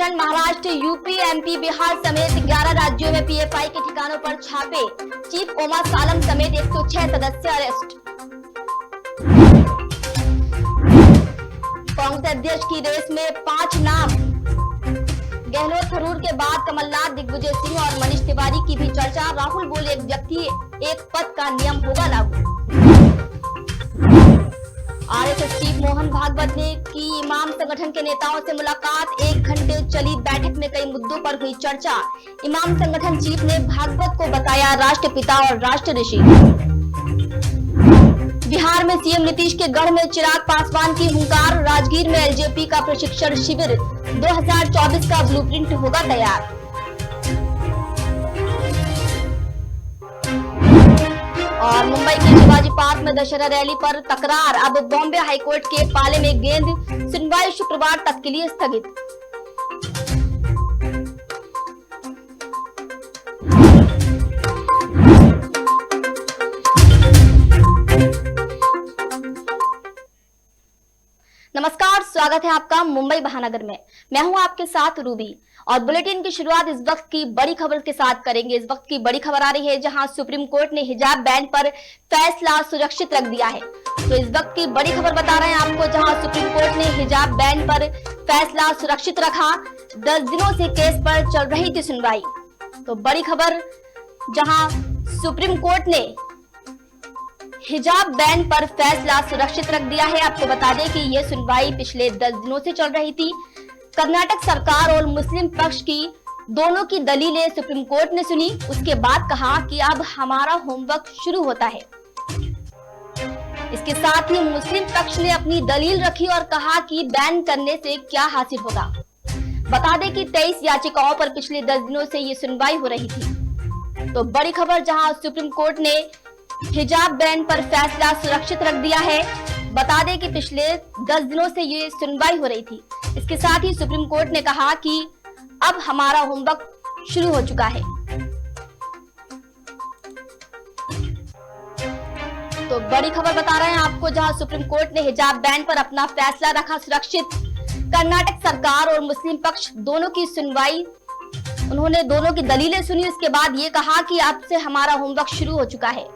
Jharkhand, Maharashtra, UP, MP, Bihar समेत 11 राज्यों में पीएफआई के ठिकानों पर छापे। चीफ ओमा सालम समेत 106 सदस्य अरेस्ट। कांग्रेस अध्यक्ष की रेस में 5 नाम। गहलोत थरूर के बाद कमलनाथ, दिग्विजय सिंह और मनीष तिवारी की भी चर्चा। राहुल बोले, एक व्यक्ति एक पद का नियम होगा लागू। आरएसएस चीफ मोहन भागवत ने की इमाम संगठन के नेताओं से मुलाकात। 1 घंटे चली बैठक में कई मुद्दों पर हुई चर्चा। इमाम संगठन चीफ ने भागवत को बताया राष्ट्रपिता और राष्ट्र ऋषि। बिहार में सीएम नीतीश के गढ़ में चिराग पासवान की हुंकार। राजगीर में एलजेपी का प्रशिक्षण शिविर। 2024 का ब्लूप्रिंट होगा तैयार। और मुंबई के शिवाजी पार्क में दशहरा रैली पर तकरार। अब बॉम्बे हाईकोर्ट के पाले में गेंद। सुनवाई शुक्रवार तक के लिए स्थगित। नमस्कार, स्वागत है आपका मुंबई महानगर में। मैं हूं आपके साथ रूबी और बुलेटिन की शुरुआत इस वक्त की बड़ी खबर के साथ करेंगे। इस वक्त की बड़ी खबर आ रही है जहां सुप्रीम कोर्ट ने हिजाब बैन पर फैसला सुरक्षित रख दिया है। तो इस वक्त की बड़ी खबर बता रहे हैं आपको, जहां सुप्रीम कोर्ट ने हिजाब बैन पर फैसला सुरक्षित रखा। 10 दिनों से केस पर चल रही थी सुनवाई। तो बड़ी खबर, जहां सुप्रीम कोर्ट ने हिजाब बैन पर फैसला सुरक्षित रख दिया है। आपको बता दें कि यह सुनवाई पिछले 10 दिनों से चल रही थी। कर्नाटक सरकार और मुस्लिम पक्ष की दोनों की दलीलें सुप्रीम कोर्ट ने सुनी। उसके बाद कहा कि अब हमारा होमवर्क शुरू होता है। इसके साथ ही मुस्लिम पक्ष ने अपनी दलील रखी और कहा कि बैन करने से क्या हासिल होगा। बता दें कि 23 याचिकाओं पर पिछले 10 दिनों से ये सुनवाई हो रही थी। तो बड़ी खबर, जहां सुप्रीम कोर्ट ने हिजाब बैन पर फैसला सुरक्षित रख दिया है। बता दें कि पिछले 10 दिनों से ये सुनवाई हो रही थी। इसके साथ ही सुप्रीम कोर्ट ने कहा कि अब हमारा होमवर्क शुरू हो चुका है। तो बड़ी खबर बता रहे हैं आपको, जहां सुप्रीम कोर्ट ने हिजाब बैन पर अपना फैसला रखा सुरक्षित। कर्नाटक सरकार और मुस्लिम पक्ष दोनों की सुनवाई, उन्होंने दोनों की दलीलें सुनी। उसके बाद ये कहा कि अब से हमारा होमवर्क शुरू हो चुका है।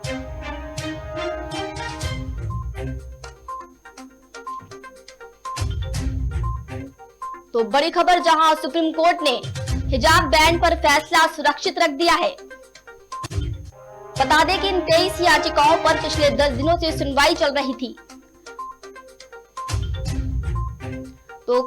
तो बड़ी खबर, जहां सुप्रीम कोर्ट ने हिजाब बैन पर फैसला सुरक्षित रख दिया है। बता दें कि इन 23 याचिकाओं पर पिछले 10 दिनों से सुनवाई चल रही थी। तो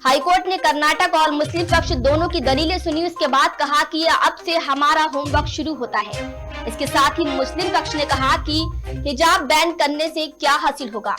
हाईकोर्ट ने कर्नाटक और मुस्लिम पक्ष दोनों की दलीलें सुनी। उसके बाद कहा कि अब से हमारा होमवर्क शुरू होता है। इसके साथ ही मुस्लिम पक्ष ने कहा कि हिजाब बैन करने से क्या हासिल होगा।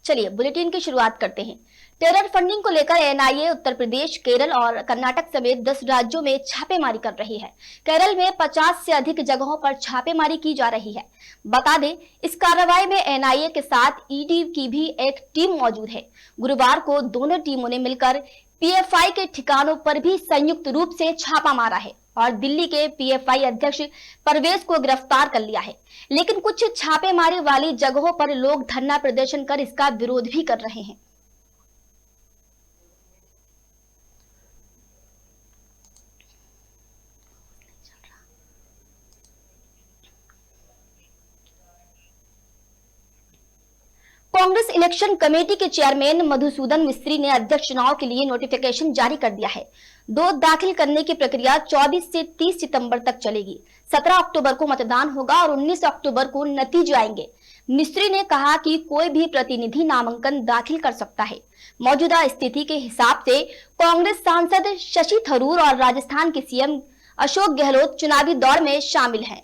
चलिए बुलेटिन की शुरुआत करते हैं। टेरर फंडिंग को लेकर एनआईए उत्तर प्रदेश, केरल और कर्नाटक समेत 10 राज्यों में छापेमारी कर रही है। केरल में 50 से अधिक जगहों पर छापेमारी की जा रही है। बता दें, इस कार्रवाई में एनआईए के साथ ईडी की भी एक टीम मौजूद है। गुरुवार को दोनों टीमों ने मिलकर पीएफआई के ठिकानों पर भी संयुक्त रूप से छापा मारा है और दिल्ली के पीएफआई अध्यक्ष परवेज को गिरफ्तार कर लिया है। लेकिन कुछ छापेमारी वाली जगहों पर लोग धरना प्रदर्शन कर इसका विरोध भी कर रहे हैं। कांग्रेस इलेक्शन कमेटी के चेयरमैन मधुसूदन मिस्त्री ने अध्यक्ष चुनाव के लिए नोटिफिकेशन जारी कर दिया है। 2 दाखिल करने की प्रक्रिया 24 से 30 सितंबर तक चलेगी। 17 अक्टूबर को मतदान होगा और 19 अक्टूबर को नतीजे आएंगे। मिस्त्री ने कहा कि कोई भी प्रतिनिधि नामांकन दाखिल कर सकता है। मौजूदा स्थिति के हिसाब से कांग्रेस सांसद शशि थरूर और राजस्थान के सीएम अशोक गहलोत चुनावी दौड़ में शामिल हैं।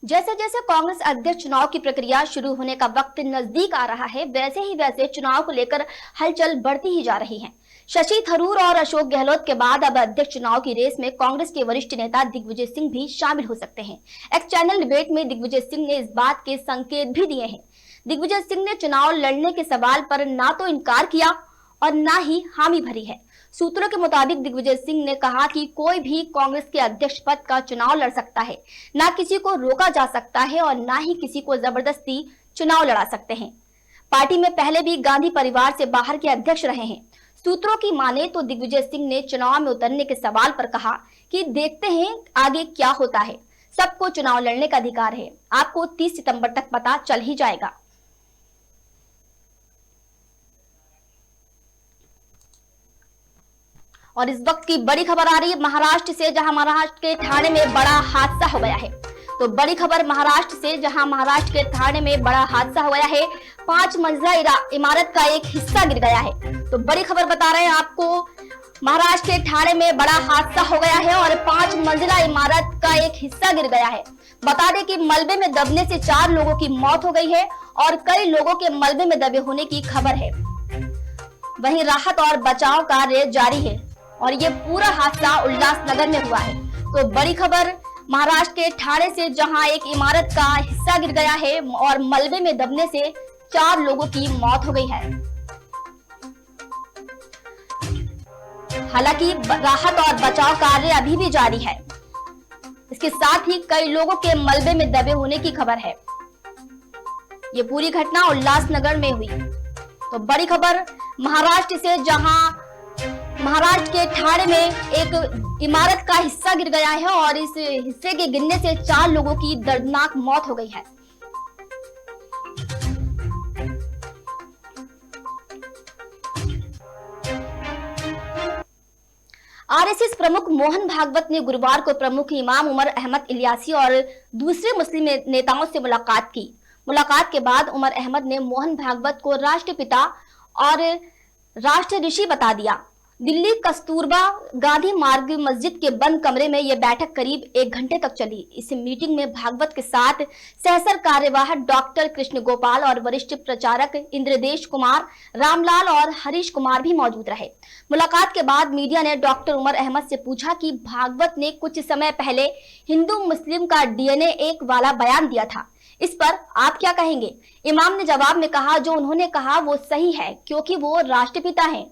जैसे जैसे कांग्रेस अध्यक्ष चुनाव की प्रक्रिया शुरू होने का वक्त नजदीक आ रहा है, वैसे ही वैसे चुनाव को लेकर हलचल बढ़ती ही जा रही है। शशि थरूर और अशोक गहलोत के बाद अब अध्यक्ष चुनाव की रेस में कांग्रेस के वरिष्ठ नेता दिग्विजय सिंह भी शामिल हो सकते हैं। एक्स चैनल डिबेट में दिग्विजय सिंह ने इस बात के संकेत भी दिए हैं। दिग्विजय सिंह ने चुनाव लड़ने के सवाल पर ना तो इनकार किया और ना ही हामी भरी है। सूत्रों के मुताबिक दिग्विजय सिंह ने कहा कि कोई भी कांग्रेस के अध्यक्ष पद का चुनाव लड़ सकता है, ना किसी को रोका जा सकता है और ना ही किसी को जबरदस्ती चुनाव लड़ा सकते हैं। पार्टी में पहले भी गांधी परिवार से बाहर के अध्यक्ष रहे हैं। सूत्रों की माने तो दिग्विजय सिंह ने चुनाव में उतरने के सवाल पर कहा कि देखते हैं आगे क्या होता है, सबको चुनाव लड़ने का अधिकार है, आपको 30 सितंबर तक पता चल ही जाएगा। और इस वक्त की बड़ी खबर आ रही है महाराष्ट्र से, जहां महाराष्ट्र के ठाणे में बड़ा हादसा हो गया है। तो बड़ी खबर महाराष्ट्र से, जहां महाराष्ट्र के ठाणे में बड़ा हादसा हो गया है। 5 मंजिला इमारत का एक हिस्सा गिर गया है। तो बड़ी खबर बता रहे हैं आपको, महाराष्ट्र के ठाणे में बड़ा हादसा हो गया है और 5 मंजिला इमारत का एक हिस्सा गिर गया है। बता दें कि मलबे में दबने से 4 लोगों की मौत हो गई है और कई लोगों के मलबे में दबे होने की खबर है। वहीं राहत और बचाव कार्य जारी है और ये पूरा हादसा उल्लासनगर में हुआ है। तो बड़ी खबर महाराष्ट्र के ठाणे से, जहां एक इमारत का हिस्सा गिर गया है और मलबे में दबने से 4 लोगों की मौत हो गई है। हालांकि राहत और बचाव कार्य अभी भी जारी है। इसके साथ ही कई लोगों के मलबे में दबे होने की खबर है। ये पूरी घटना उल्लासनगर में हुई। तो बड़ी खबर महाराष्ट्र से, जहां महाराष्ट्र के ठाणे में एक इमारत का हिस्सा गिर गया है और इस हिस्से के गिरने से 4 लोगों की दर्दनाक मौत हो गई है। आरएसएस प्रमुख मोहन भागवत ने गुरुवार को प्रमुख इमाम उमर अहमद इलियासी और दूसरे मुस्लिम नेताओं से मुलाकात की। मुलाकात के बाद उमर अहमद ने मोहन भागवत को राष्ट्रपिता और राष्ट्र ऋषि बता दिया। दिल्ली कस्तूरबा गांधी मार्ग मस्जिद के बंद कमरे में यह बैठक करीब 1 घंटे तक चली। इस मीटिंग में भागवत के साथ सहसर कार्यवाह डॉक्टर कृष्ण गोपाल और वरिष्ठ प्रचारक इंद्रदेश कुमार, रामलाल और हरीश कुमार भी मौजूद रहे। मुलाकात के बाद मीडिया ने डॉक्टर उमर अहमद से पूछा कि भागवत ने कुछ समय पहले हिंदू मुस्लिम का DNA 1 वाला बयान दिया था, इस पर आप क्या कहेंगे? इमाम ने जवाब में कहा, जो उन्होंने कहा वो सही है क्योंकि वो राष्ट्रपिता हैं।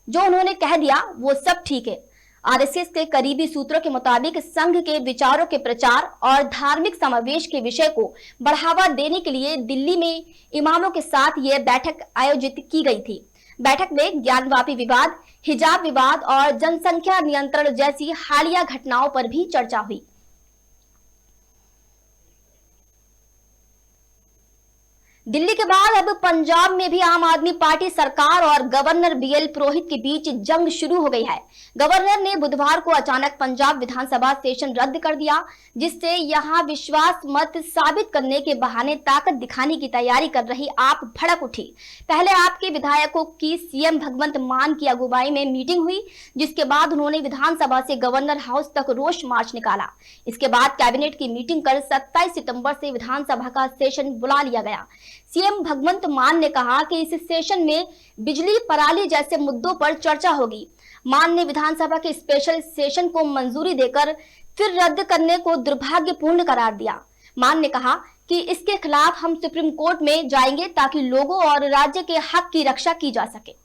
जो उन्होंने कह दिया वो सब ठीक है। आरएसएस के करीबी सूत्रों के मुताबिक संघ के विचारों के प्रचार और धार्मिक समावेश के विषय को बढ़ावा देने के लिए दिल्ली में इमामों के साथ यह बैठक आयोजित की गई थी। बैठक में ज्ञानवापी विवाद, हिजाब विवाद और जनसंख्या नियंत्रण जैसी हालिया घटनाओं पर भी चर्चा हुई। दिल्ली के बाद अब पंजाब में भी आम आदमी पार्टी सरकार और गवर्नर BL पुरोहित के बीच जंग शुरू हो गई है। गवर्नर ने बुधवार को अचानक पंजाब विधानसभा सेशन रद्द कर दिया, जिससे यहां विश्वास मत साबित करने के बहाने ताकत दिखाने की तैयारी कर रही आप भड़क उठी। पहले आपके विधायकों की CM भगवंत मान की अगुवाई में मीटिंग हुई, जिसके बाद उन्होंने विधानसभा से गवर्नर हाउस तक रोष मार्च निकाला। इसके बाद कैबिनेट की मीटिंग कर 27 सितंबर से विधानसभा का सेशन बुला लिया गया। CM भगवंत मान ने कहा कि इस सेशन में बिजली, पराली जैसे मुद्दों पर चर्चा होगी। मान ने विधानसभा के स्पेशल सेशन को मंजूरी देकर फिर रद्द करने को दुर्भाग्यपूर्ण करार दिया। मान ने कहा कि इसके खिलाफ हम सुप्रीम कोर्ट में जाएंगे ताकि लोगों और राज्य के हक की रक्षा की जा सके।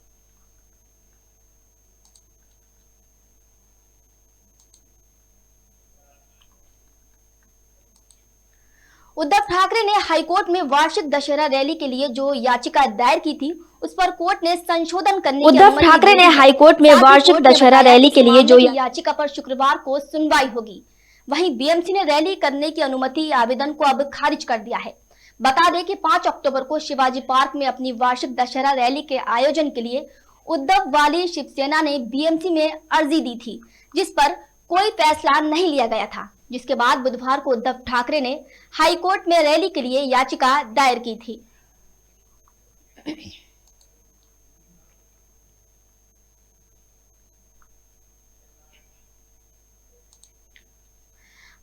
उद्धव ठाकरे ने हाईकोर्ट में वार्षिक दशहरा रैली के लिए जो याचिका दायर की थी, उस पर कोर्ट ने संशोधन करने की उद्धव ठाकरे ने हाईकोर्ट में वार्षिक दशहरा रैली के लिए जो याचिका पर शुक्रवार को सुनवाई होगी। वहीं BMC ने रैली करने की अनुमति आवेदन को अब खारिज कर दिया है। बता दें कि 5 अक्टूबर को शिवाजी पार्क में अपनी वार्षिक दशहरा रैली के आयोजन के लिए उद्धव वाली शिवसेना ने BMC में अर्जी दी थी, जिस पर कोई फैसला नहीं लिया गया था, जिसके बाद बुधवार को उद्धव ठाकरे ने हाईकोर्ट में रैली के लिए याचिका दायर की थी।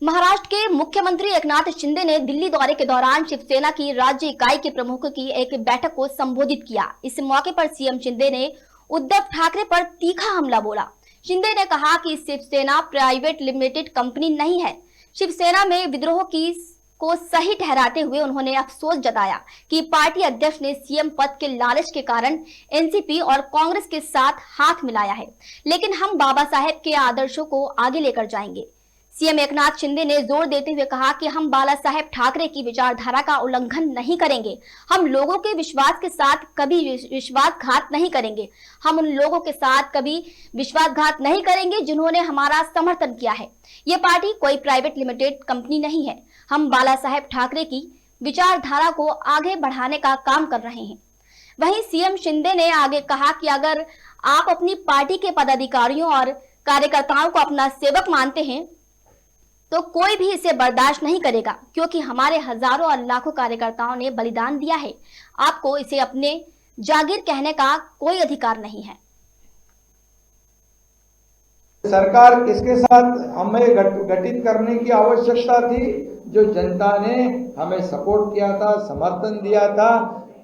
महाराष्ट्र के मुख्यमंत्री एकनाथ शिंदे ने दिल्ली दौरे के दौरान शिवसेना की राज्य इकाई के प्रमुखों की एक बैठक को संबोधित किया। इस मौके पर सीएम शिंदे ने उद्धव ठाकरे पर तीखा हमला बोला। शिंदे ने कहा कि शिवसेना प्राइवेट लिमिटेड कंपनी नहीं है। शिवसेना में विद्रोह को सही ठहराते हुए उन्होंने अफसोस जताया कि पार्टी अध्यक्ष ने सीएम पद के लालच के कारण एनसीपी और कांग्रेस के साथ हाथ मिलाया है, लेकिन हम बाबा साहेब के आदर्शों को आगे लेकर जाएंगे। सीएम एकनाथ शिंदे ने जोर देते हुए कहा कि हम बाला साहेब ठाकरे की विचारधारा का उल्लंघन नहीं करेंगे। हम लोगों के विश्वास के साथ कभी विश्वासघात नहीं करेंगे। हम उन लोगों के साथ कभी विश्वासघात नहीं करेंगे जिन्होंने हमारा समर्थन किया है। ये पार्टी कोई प्राइवेट लिमिटेड कंपनी नहीं है। हम बाला साहेब ठाकरे की विचारधारा को आगे बढ़ाने का काम कर रहे हैं। वहीं सीएम शिंदे ने आगे कहा कि अगर आप अपनी पार्टी के पदाधिकारियों और कार्यकर्ताओं को अपना सेवक मानते हैं तो कोई भी इसे बर्दाश्त नहीं करेगा, क्योंकि हमारे हजारों और लाखों कार्यकर्ताओं ने बलिदान दिया है। आपको इसे अपने जागीर कहने का कोई अधिकार नहीं है। सरकार किसके साथ हमें गठित करने की आवश्यकता थी? जो जनता ने हमें सपोर्ट किया था, समर्थन दिया था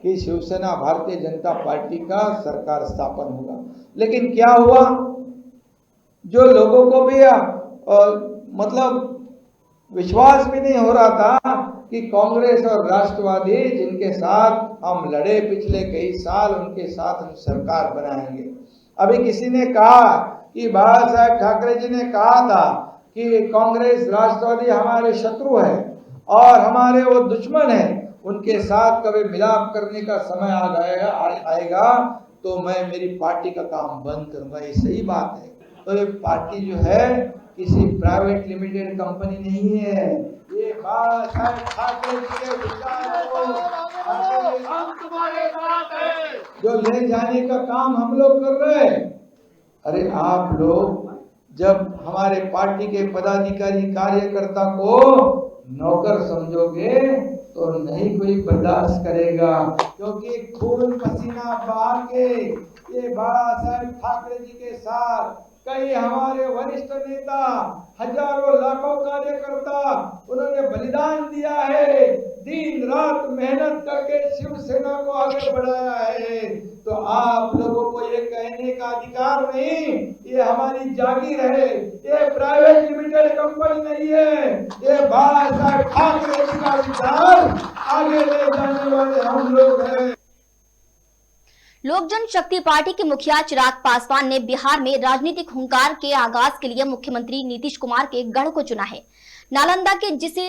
कि शिवसेना भारतीय जनता पार्टी का सरकार स्थापन होगा। लेकिन क्या हुआ? जो लोगों को भी मतलब विश्वास भी नहीं हो रहा था कि कांग्रेस और राष्ट्रवादी जिनके साथ हम लड़े पिछले कई साल, उनके साथ हम सरकार बनाएंगे। अभी किसी ने कहा कि बाला साहेब ठाकरे जी ने कहा था कि कांग्रेस राष्ट्रवादी हमारे शत्रु है और हमारे वो दुश्मन है, उनके साथ कभी मिलाप करने का समय आएगा तो मैं मेरी पार्टी का काम बंद करूंगा। ये सही बात है। तो ये पार्टी जो है किसी प्राइवेट लिमिटेड कंपनी नहीं है। ये बाला साहेब ठाकरे जी के विचार को हम तुम्हारे साथ हैं जो ले जाने का काम हम लोग कर रहे हैं। अरे आप लोग जब हमारे पार्टी के पदाधिकारी कार्यकर्ता को नौकर समझोगे तो नहीं कोई बर्दाश्त करेगा, क्योंकि खून पसीना बहा के ये बाला साहेब ठाकरे जी के साथ कई हमारे वरिष्ठ नेता, हजारों लाखों कार्यकर्ता, उन्होंने बलिदान दिया है, दिन रात मेहनत करके शिवसेना को आगे बढ़ाया है। तो आप लोगों को ये कहने का अधिकार नहीं, ये हमारी जागीर है, ये प्राइवेट लिमिटेड कंपनी नहीं है। ये बाला साहेब ठाकरे जी का विचार आगे ले जाने वाले हम लोग हैं। लोक जनशक्ति पार्टी के मुखिया चिराग पासवान ने बिहार में राजनीतिक हुंकार के आगाज के लिए मुख्यमंत्री नीतीश कुमार के गढ़ को चुना है। नालंदा के जिसे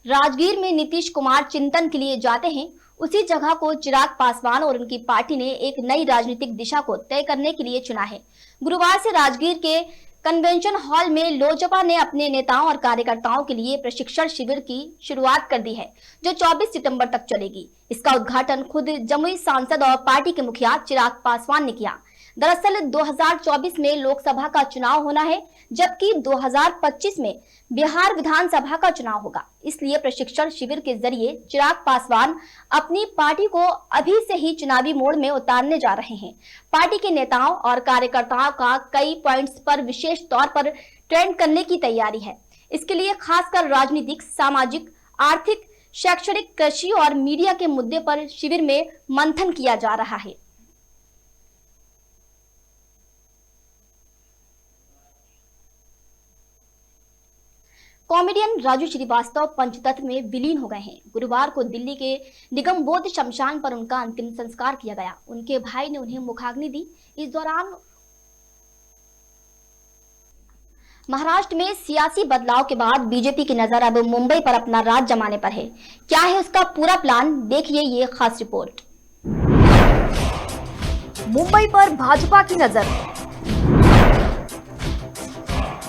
राजगीर में नीतीश कुमार चिंतन के लिए जाते हैं, उसी जगह को चिराग पासवान और उनकी पार्टी ने एक नई राजनीतिक दिशा को तय करने के लिए चुना है। गुरुवार से राजगीर के कन्वेंशन हॉल में लोजपा ने अपने नेताओं और कार्यकर्ताओं के लिए प्रशिक्षण शिविर की शुरुआत कर दी है, जो 24 सितंबर तक चलेगी। इसका उद्घाटन खुद जमुई सांसद और पार्टी के मुखिया चिराग पासवान ने किया। दरअसल 2024 में लोकसभा का चुनाव होना है, जबकि 2025 में बिहार विधानसभा का चुनाव होगा। इसलिए प्रशिक्षण शिविर के जरिए चिराग पासवान अपनी पार्टी को अभी से ही चुनावी मोड़ में उतारने जा रहे हैं। पार्टी के नेताओं और कार्यकर्ताओं का कई पॉइंट्स पर विशेष तौर पर ट्रेंड करने की तैयारी है। इसके लिए खासकर राजनीतिक, सामाजिक, आर्थिक, शैक्षणिक, कृषि और मीडिया के मुद्दे पर शिविर में मंथन किया जा रहा है। कॉमेडियन राजू श्रीवास्तव पंचतत्व में विलीन हो गए हैं। गुरुवार को दिल्ली के निगमबोध शमशान पर उनका अंतिम संस्कार किया गया। उनके भाई ने उन्हें मुखाग्नि दी। इस दौरान महाराष्ट्र में सियासी बदलाव के बाद बीजेपी की नजर अब मुंबई पर अपना राज जमाने पर है। क्या है उसका पूरा प्लान, देखिए ये खास रिपोर्ट। मुंबई पर भाजपा की नजर।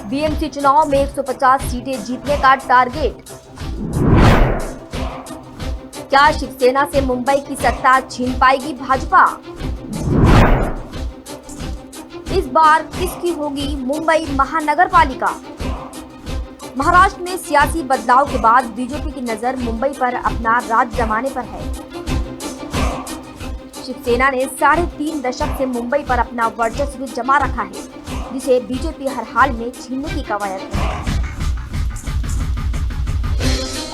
बीएमसी चुनाव में 150 सीटें जीतने का टारगेट। क्या शिवसेना से मुंबई की सत्ता छीन पाएगी भाजपा? इस बार किसकी होगी मुंबई महानगर पालिका? महाराष्ट्र में सियासी बदलाव के बाद बीजेपी की नजर मुंबई पर अपना राज जमाने पर है। शिवसेना ने 3.5 दशक से मुंबई पर अपना वर्चस्व जमा रखा है, जिसे बीजेपी हर हाल में छीनने की कवायद है।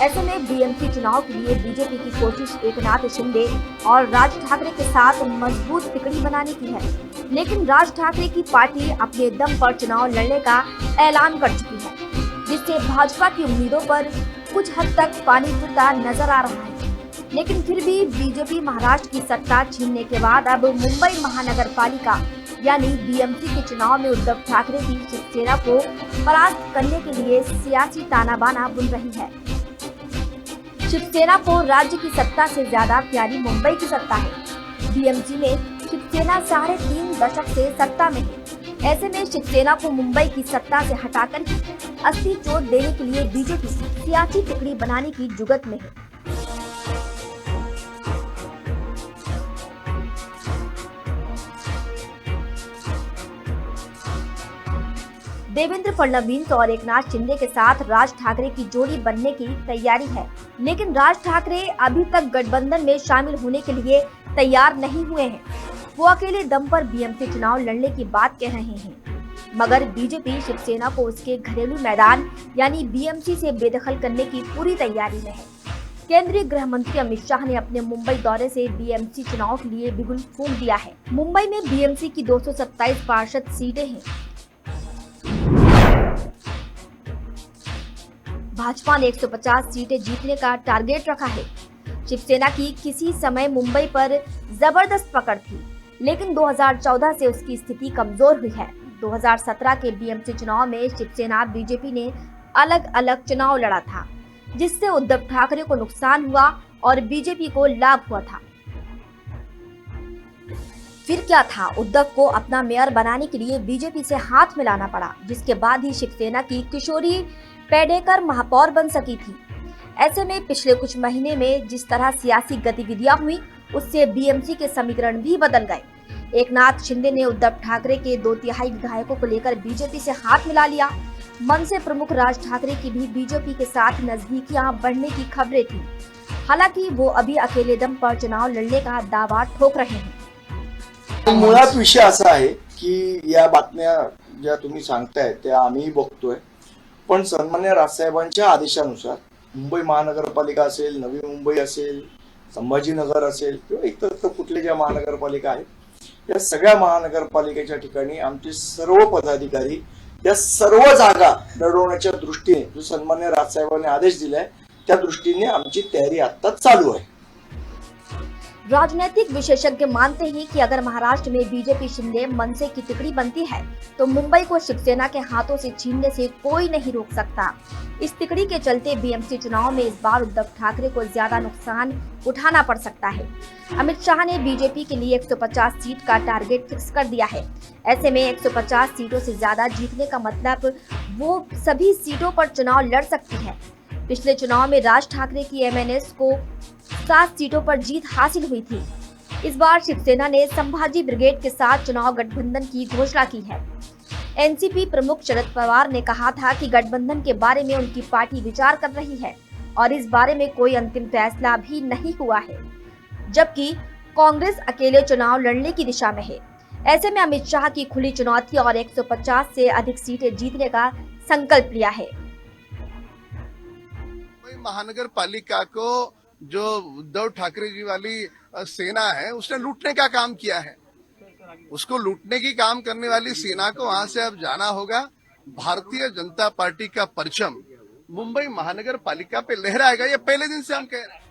ऐसे में बीएमसी चुनाव के लिए बीजेपी की कोशिश एकनाथ शिंदे और राज ठाकरे के साथ मजबूत तिकड़ी बनाने की है, लेकिन राज ठाकरे की पार्टी अपने दम पर चुनाव लड़ने का ऐलान कर चुकी है, जिससे भाजपा की उम्मीदों पर कुछ हद तक पानी फिरता नजर आ रहा है। लेकिन फिर भी बीजेपी महाराष्ट्र की सत्ता छीनने के बाद अब मुंबई महानगर पालिका यानी बीएमसी के चुनाव में उद्धव ठाकरे की शिवसेना को परास्त करने के लिए सियासी ताना बाना बुन रही है। शिवसेना को राज्य की सत्ता से ज्यादा प्यारी मुंबई की सत्ता है। बीएमसी में शिवसेना 3.5 दशक से सत्ता में है। ऐसे में शिवसेना को मुंबई की सत्ता से हटाकर असली चोट देने के लिए बीजेपी सियासी टुकड़ी बनाने की जुगत में है। देवेंद्र फडणवीस और एकनाथ शिंदे के साथ राज ठाकरे की जोड़ी बनने की तैयारी है, लेकिन राज ठाकरे अभी तक गठबंधन में शामिल होने के लिए तैयार नहीं हुए हैं। वो अकेले दम पर बीएमसी चुनाव लड़ने की बात कह रहे हैं, मगर बीजेपी शिवसेना को उसके घरेलू मैदान यानी बीएमसी से बेदखल करने की पूरी तैयारी में है। केंद्रीय गृह मंत्री अमित शाह ने अपने मुंबई दौरे से बीएमसी चुनाव के लिए बिगुल फूंक दिया है। मुंबई में बीएमसी की 227 पार्षद सीटें हैं। भाजपा ने 150 सीटें जीतने का टारगेट रखा है। शिवसेना की किसी समय मुंबई पर जबरदस्त पकड़ थी, लेकिन 2014 से उसकी स्थिति कमजोर हुई है। 2017 के बीएमसी चुनाव में शिवसेना बीजेपी ने अलग अलग चुनाव लड़ा था, जिससे उद्धव ठाकरे को नुकसान हुआ और बीजेपी को लाभ हुआ था। फिर क्या था, उद्धव को अपना मेयर बनाने के लिए बीजेपी से हाथ मिलाना पड़ा, जिसके बाद ही शिवसेना की किशोरी पेडेकर महापौर बन सकी थी। ऐसे में पिछले कुछ महीने में जिस तरह सियासी गतिविधियां हुई, उससे बीएमसी के समीकरण भी बदल गए। एकनाथ शिंदे ने उद्धव ठाकरे के 2/3 विधायकों को लेकर बीजेपी से हाथ मिला लिया। मनसे प्रमुख राज ठाकरे की भी बीजेपी के साथ नजदीकियां बढ़ने की खबरें थी। हालांकि वो अभी अकेले दम पर चुनाव लड़ने का दावा ठोक रहे हैं। मुळात विषय असा आहे की या बातम्या ज्या तुम्ही सांगताय त्या आम्ही बघतोय, पण सन्मान्य राजसाहेबांच्या आदेशानुसार मुंबई महानगरपालिका असेल, नवी मुंबई असेल, संभाजीनगर असेल किंवा इतर कुठल्या ज्या महानगरपालिका आहेत, या सगळ्या महानगरपालिकेच्या ठिकाणी आमचे सर्व पदाधिकारी या सर्व जागा लढवण्याच्या दृष्टीने जो सन्मान्य राजसाहेबांनी आदेश दिलाय त्या दृष्टीने आमची तयारी आत्ताच चालू आहे। राजनीतिक विशेषज्ञ मानते हैं कि अगर महाराष्ट्र में बीजेपी शिंदे मनसे की टुकड़ी बनती है तो मुंबई को शिवसेना के हाथों से छीनने से कोई नहीं रोक सकता। इस तिकड़ी के चलते बीएमसी चुनाव में इस बार उद्धव ठाकरे को ज्यादा नुकसान उठाना पड़ सकता है। अमित शाह ने बीजेपी के लिए 150 सीट का टारगेट फिक्स कर दिया है। ऐसे में 150 सीटों से ज्यादा जीतने का मतलब वो सभी सीटों पर चुनाव लड़ सकती है। पिछले चुनाव में राज ठाकरे की एमएनएस को 7 सीटों पर जीत हासिल हुई थी। इस बार शिवसेना ने संभाजी ब्रिगेड के साथ चुनाव गठबंधन की घोषणा की है। एनसीपी प्रमुख शरद पवार ने कहा था कि गठबंधन के बारे में उनकी पार्टी विचार कर रही है और इस बारे में कोई अंतिम फैसला भी नहीं हुआ है, जबकि कांग्रेस अकेले चुनाव लड़ने की दिशा में है। ऐसे में अमित शाह की खुली चुनौती और 150 से अधिक सीटें जीतने का संकल्प लिया है। महानगर पालिका को जो उद्धव ठाकरे जी वाली सेना है उसने लूटने का काम किया है, उसको लूटने की काम करने वाली सेना को वहां से अब जाना होगा। भारतीय जनता पार्टी का परचम मुंबई महानगर पालिका पे लहराएगा, ये पहले दिन से हम कह रहे हैं।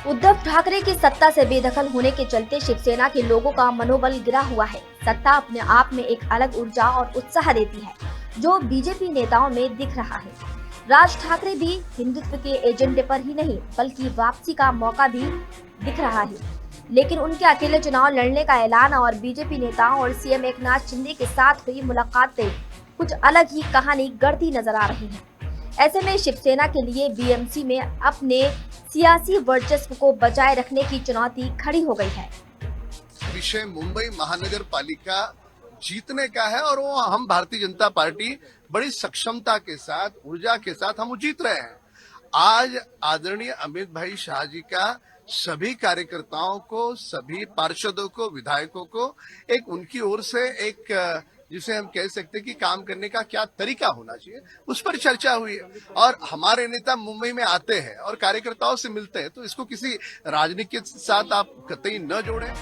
उद्धव ठाकरे की सत्ता से बेदखल होने के चलते शिवसेना के लोगों का मनोबल गिरा हुआ है। सत्ता अपने आप में एक अलग ऊर्जा और उत्साह देती है, जो बीजेपी नेताओं में दिख रहा है। राज ठाकरे भी हिंदुत्व के एजेंडे पर ही नहीं बल्कि वापसी का मौका भी दिख रहा है, लेकिन उनके अकेले चुनाव लड़ने का ऐलान और बीजेपी नेताओं और सीएम एकनाथ शिंदे के साथ हुई मुलाकातें कुछ अलग ही कहानी गढ़ती नजर आ रही है। ऐसे में शिवसेना के लिए बीएमसी में अपने सियासी वर्चस्व को बचाए रखने की चुनौती खड़ी हो गई है। विषय मुंबई महानगर पालिका जीतने का है और वो हम भारतीय जनता पार्टी बड़ी सक्षमता के साथ, ऊर्जा के साथ हम जीत रहे हैं। आज आदरणीय अमित भाई शाह जी का सभी कार्यकर्ताओं को, सभी पार्षदों को, विधायकों को एक उनकी ओर से एक जिसे हम कह सकते हैं कि काम करने का क्या तरीका होना चाहिए, उस पर चर्चा हुई है। और हमारे नेता मुंबई में आते हैं और कार्यकर्ताओं से मिलते हैं, तो इसको किसी राजनीति के साथ आप कतई न जोड़ें।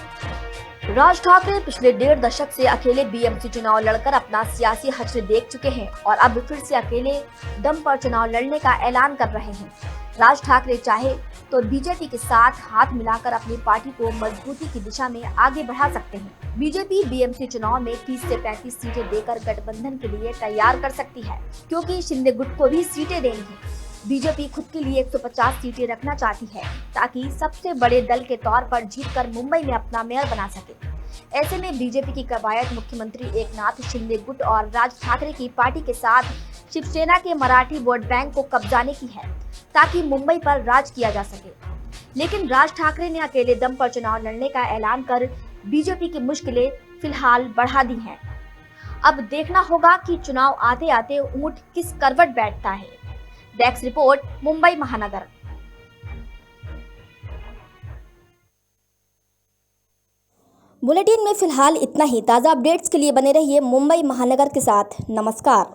राज ठाकरे पिछले 1.5 दशक से अकेले बीएमसी चुनाव लड़कर अपना सियासी हश्र देख चुके हैं और अब फिर से अकेले दम पर चुनाव लड़ने का ऐलान कर रहे हैं। राज ठाकरे चाहे तो बीजेपी के साथ हाथ मिलाकर अपनी पार्टी को मजबूती की दिशा में आगे बढ़ा सकते हैं। बीजेपी बीएमसी चुनाव में 30 से 35 सीटें देकर गठबंधन के लिए तैयार कर सकती है, क्योंकि शिंदे गुट को भी सीटें देनी है। बीजेपी खुद के लिए 150 सीटें रखना चाहती है ताकि सबसे बड़े दल के तौर पर जीतकर मुंबई में अपना मेयर बना सके। ऐसे में बीजेपी की कवायद मुख्यमंत्री एकनाथ शिंदे गुट और राज ठाकरे की पार्टी के साथ शिवसेना के मराठी वोट बैंक को कब्जाने की है, ताकि मुंबई पर राज किया जा सके। लेकिन राज ठाकरे ने अकेले दम पर चुनाव लड़ने का ऐलान कर बीजेपी की मुश्किलें फिलहाल बढ़ा दी हैं। अब देखना होगा कि चुनाव आते आते ऊंट किस करवट बैठता है। डेस्क रिपोर्ट, मुंबई महानगर। बुलेटिन में फिलहाल इतना ही। ताज़ा अपडेट्स के लिए बने रहिए मुंबई महानगर के साथ। नमस्कार।